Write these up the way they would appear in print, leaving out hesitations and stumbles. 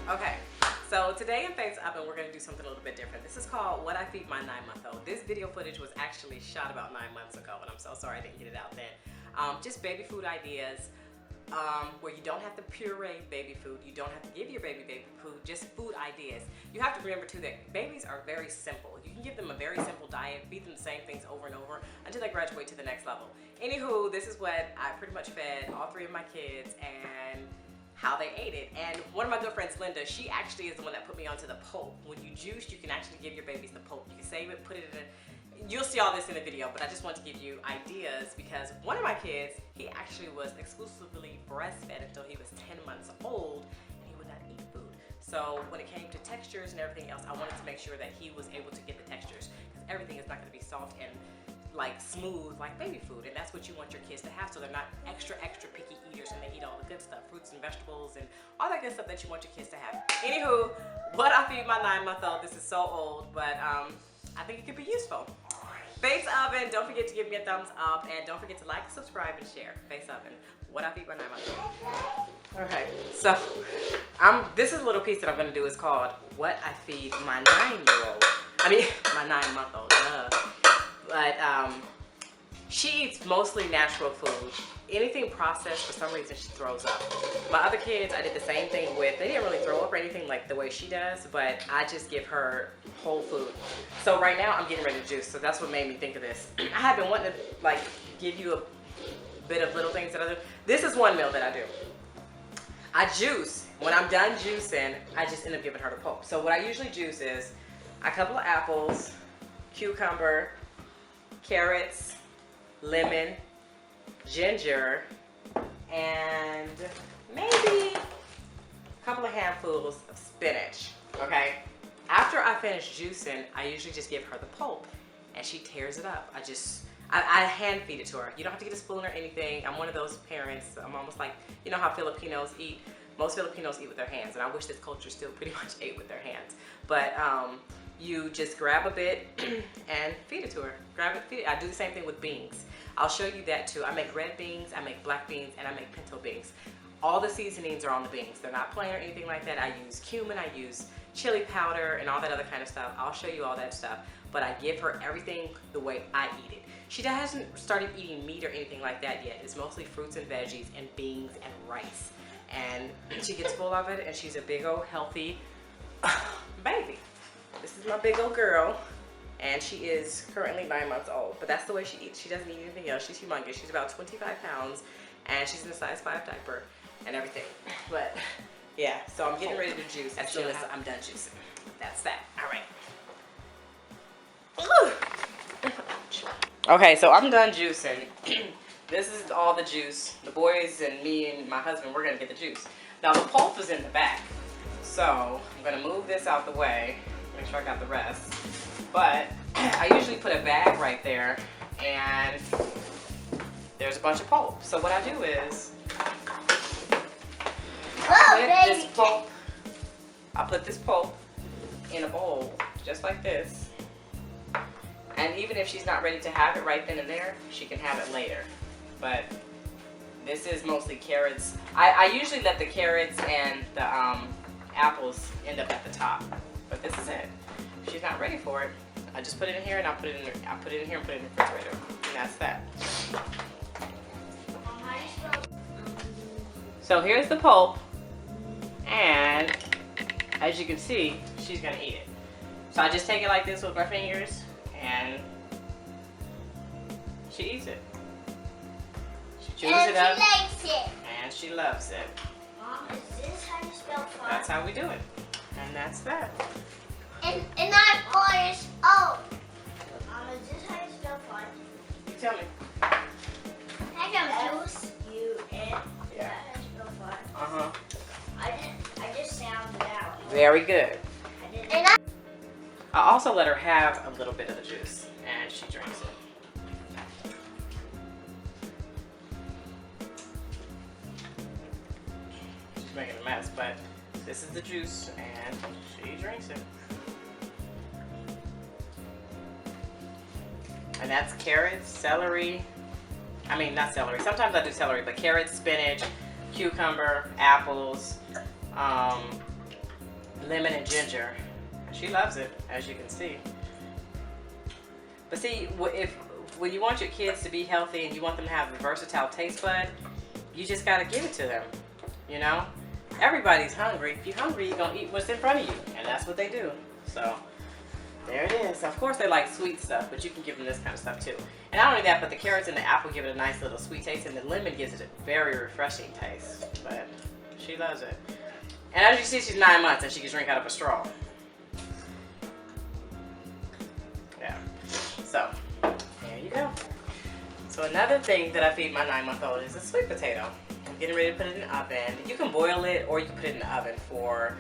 Okay, so today in Faith's Oven, we're gonna do something a little bit different. This is called What I Feed My 9-month-old. This video footage was actually shot about 9 months ago, and I'm so sorry I didn't get it out then. Just baby food ideas, where you don't have to puree baby food, you don't have to give your baby food, just food ideas. You have to remember too that babies are very simple. You can give them a very simple diet, feed them the same things over and over until they graduate to the next level. Anywho, this is what I pretty much fed all 3 of my kids and how they ate it. And one of my good friends, Linda, she actually is the one that put me onto the pulp. When you juice, you can actually give your babies the pulp. You can save it, put it in a, you'll see all this in the video, but I just want to give you ideas because one of my kids, he actually was exclusively breastfed until he was 10 months old, and he would not eat food. So when it came to textures and everything else, I wanted to make sure that he was able to get the textures, because everything is not going to be soft and like smooth like baby food, and that's what you want your kids to have, so they're not extra picky eaters and they eat all the good stuff, fruits and vegetables and all that good stuff that you want your kids to have. Anywho, what I feed my 9-month-old, this is so old, but I think it could be useful. Faith's Oven, don't forget to give me a thumbs up, and don't forget to like, subscribe, and share. Faith's Oven, what I feed my 9-month-old. Okay, so this is a little piece that I'm gonna do is called What I Feed My 9-year-old. I mean, my 9-month-old, But she eats mostly natural food. Anything processed, for some reason, she throws up. My other kids, I did the same thing with. They didn't really throw up or anything like the way she does, but I just give her whole food. So right now, I'm getting ready to juice, so that's what made me think of this. I have been wanting to like give you a bit of little things that I do. This is one meal that I do. I juice. When I'm done juicing, I just end up giving her the pulp. So what I usually juice is a couple of apples, cucumber, carrots, lemon, ginger, and maybe a couple of handfuls of spinach, okay? After I finish juicing, I usually just give her the pulp, and she tears it up. I hand feed it to her. You don't have to get a spoon or anything. I'm one of those parents, I'm almost like, you know how Filipinos eat? Most Filipinos eat with their hands, and I wish this culture still pretty much ate with their hands. But you just grab a bit and feed it to her. Grab it, feed it. I do the same thing with beans. I'll show you that too. I make red beans, I make black beans, and I make pinto beans. All the seasonings are on the beans. They're not plain or anything like that. I use cumin, I use chili powder, and all that other kind of stuff. I'll show you all that stuff. But I give her everything the way I eat it. She hasn't started eating meat or anything like that yet. It's mostly fruits and veggies and beans and rice. And she gets full of it, and she's a big old healthy baby. This is my big old girl, and she is currently 9 months old, but that's the way she eats. She doesn't eat anything else. She's humongous. She's about 25 pounds, and she's in a size 5 diaper and everything. But yeah, so I'm getting ready to juice as soon as I'm done juicing. That's that. All right. Okay, so I'm done juicing. This is all the juice. The boys and me and my husband, we're gonna get the juice. Now the pulp is in the back, so I'm gonna move this out the way. Make sure I got the rest. But I usually put a bag right there, and there's a bunch of pulp. So what I do is I put this pulp in a bowl just like this. And even if she's not ready to have it right then and there, she can have it later. But this is mostly carrots. I usually let the carrots and the apples end up at the top. But this is it. If she's not ready for it, I just put it in here, and I'll put it in here and put it in the refrigerator. And that's that. So here's the pulp, and as you can see, she's gonna eat it. So I just take it like this with my fingers, and she eats it. She chews it up, she likes it. And she loves it. Mom, is this how you spell fun? That's how we do it. And that's that. And I'm 4 years old. Mom, is this how you spell fun? You tell me. I got juice. U-N. Yeah. How you spell fun? Uh-huh. I just sounded out. Very good. And I also let her have a little bit of the juice, and she drinks it. She's making a mess, but this is the juice, and she drinks it. And that's carrots, celery. I mean, not celery. Sometimes I do celery, but carrots, spinach, cucumber, apples, lemon and ginger. She loves it, as you can see. But see, when you want your kids to be healthy and you want them to have a versatile taste bud, you just gotta give it to them, you know? Everybody's hungry. If you're hungry, you're gonna eat what's in front of you, and that's what they do. So, there it is. Of course they like sweet stuff, but you can give them this kind of stuff too. And not only that, but the carrots and the apple give it a nice little sweet taste, and the lemon gives it a very refreshing taste. But she loves it. And as you see, she's 9 months and she can drink out of a straw. Yeah. So, there you go. So another thing that I feed my 9-month-old is a sweet potato. I'm getting ready to put it in the oven. You can boil it or you can put it in the oven for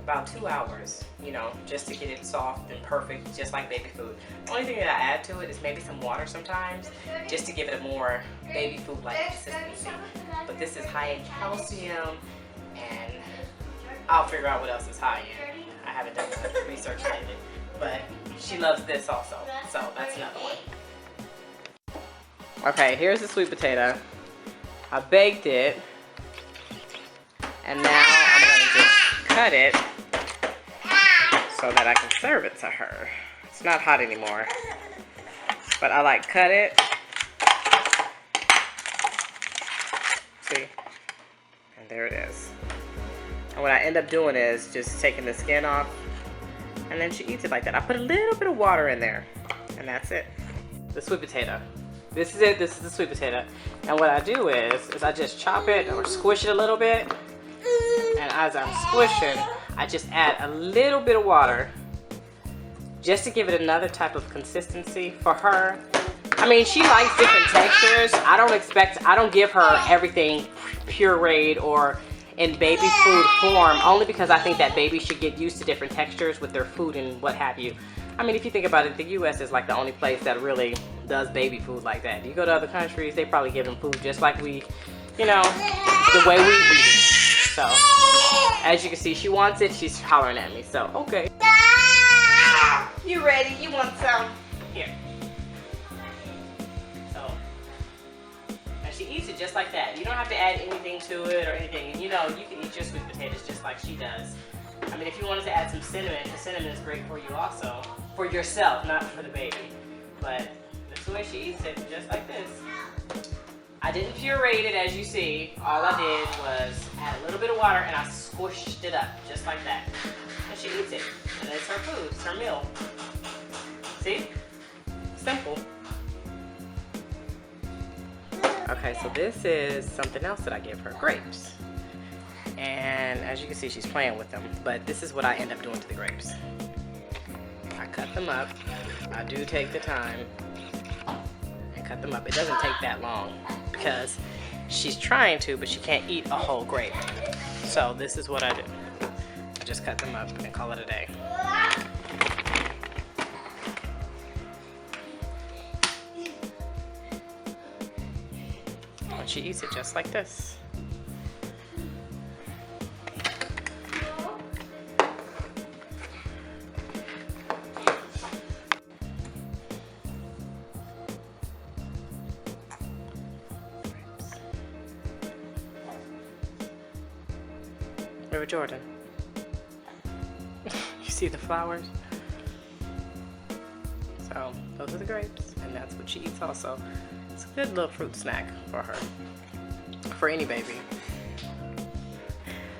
about 2 hours, you know, just to get it soft and perfect, just like baby food. The only thing that I add to it is maybe some water sometimes, just to give it a more baby food-like consistency. But this is high in calcium, and I'll figure out what else is high in. I haven't done much research lately, but she loves this also, so that's another one. Okay, here's the sweet potato. I baked it, and now I'm going to just cut it so that I can serve it to her. It's not hot anymore, but I like cut it. See? And there it is. And what I end up doing is just taking the skin off, and then she eats it like that. I put a little bit of water in there, and that's it. The sweet potato. This is it. This is the sweet potato. And what I do is I just chop it or squish it a little bit. And as I'm squishing, I just add a little bit of water just to give it another type of consistency for her. I mean, she likes different textures. I don't give her everything pureed or in baby food form, only because I think that babies should get used to different textures with their food and what have you. I mean, if you think about it, the U.S. is like the only place that really does baby food like that. You go to other countries, they probably give them food just like we, you know, the way we eat it. So, as you can see, she wants it. She's hollering at me. So, okay. You ready? You want some? Here. So, and she eats it just like that. You don't have to add anything to it or anything. And you know, you can eat your sweet potatoes just like she does. I mean, if you wanted to add some cinnamon, the cinnamon is great for you also. For yourself, not for the baby. But that's the way she eats it, just like this. I didn't puree it, as you see. All I did was add a little bit of water and I squished it up, just like that. And she eats it. And it's her food, it's her meal. See? Simple. Okay, so this is something else that I give her, grapes. And as you can see, she's playing with them. But this is what I end up doing to the grapes. I cut them up. I do take the time and cut them up. It doesn't take that long because she's trying to, but she can't eat a whole grape. So this is what I do. I just cut them up and call it a day. And she eats it just like this. River Jordan. You see the flowers? So those are the grapes, and that's what she eats also. It's a good little fruit snack for her, for any baby.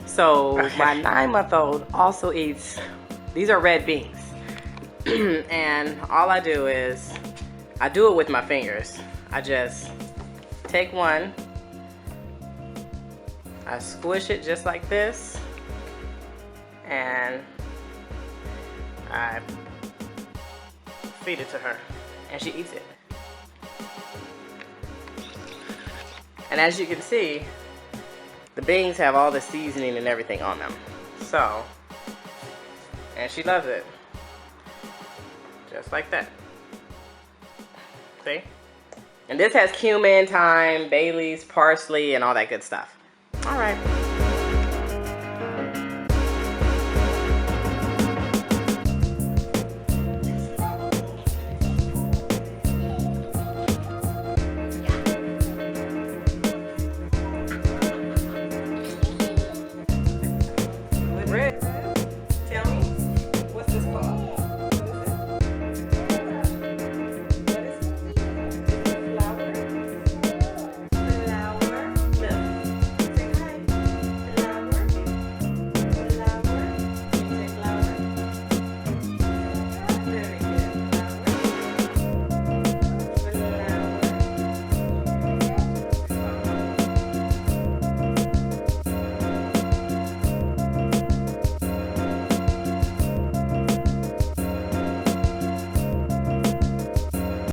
So my 9-month-old also eats, these are red beans. And all I do is, I do it with my fingers. I just take one, I squish it just like this, and I feed it to her, and she eats it. And as you can see, the beans have all the seasoning and everything on them. So, and she loves it. Just like that. See? And this has cumin, thyme, bay leaves, parsley, and all that good stuff. All right. We're ready.